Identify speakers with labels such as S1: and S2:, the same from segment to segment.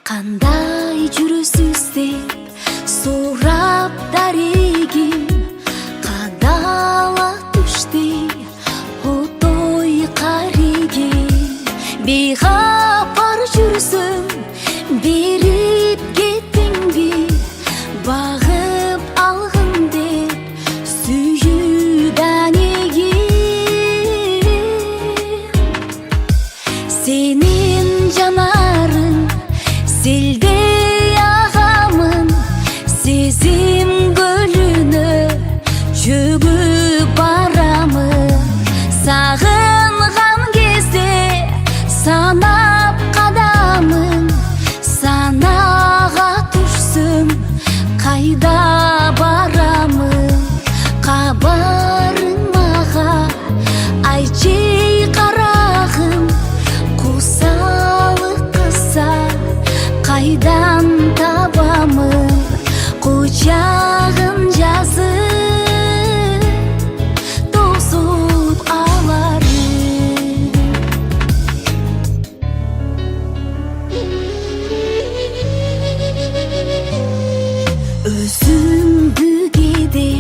S1: Кандай жүрөсүз деп сурап дарегим, кадала түштү отой карегим. Бейхапар жүрсөм берип кеттиңби, багып алгын деп сүйүүдан эгим. Сенин жанарың селдей агамын, сезим көлүнө чөгүп барамын. Сагынган кезде санап кадамын, санага түшсөм кайда барамын. Кабарың мага айтчы карагым, кусалык кылса кайдан табамын. Кучагын жазып тосуп аларым. Өзүмдү кээде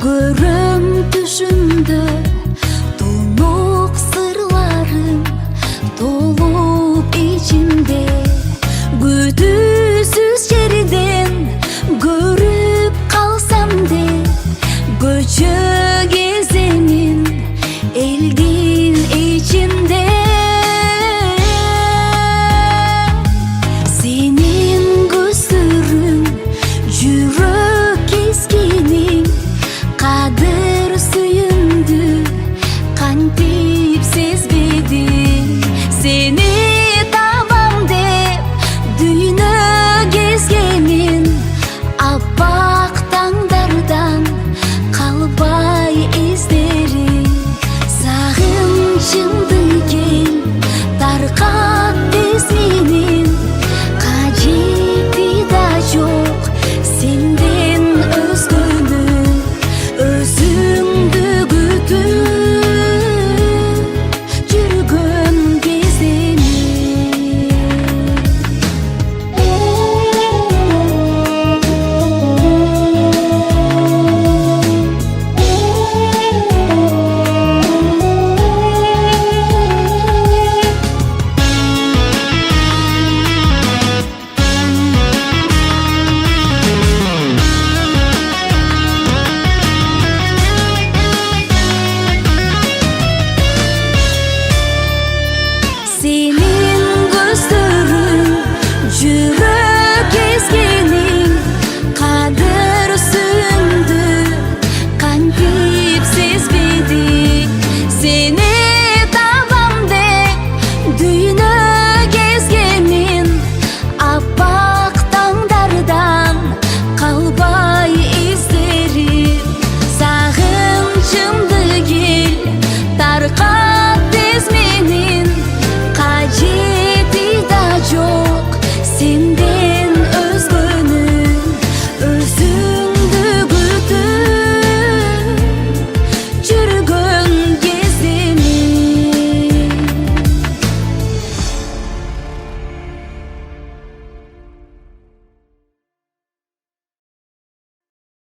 S1: көрөм түшүмдө, тунук сырларым толуп ичимде. Күтүп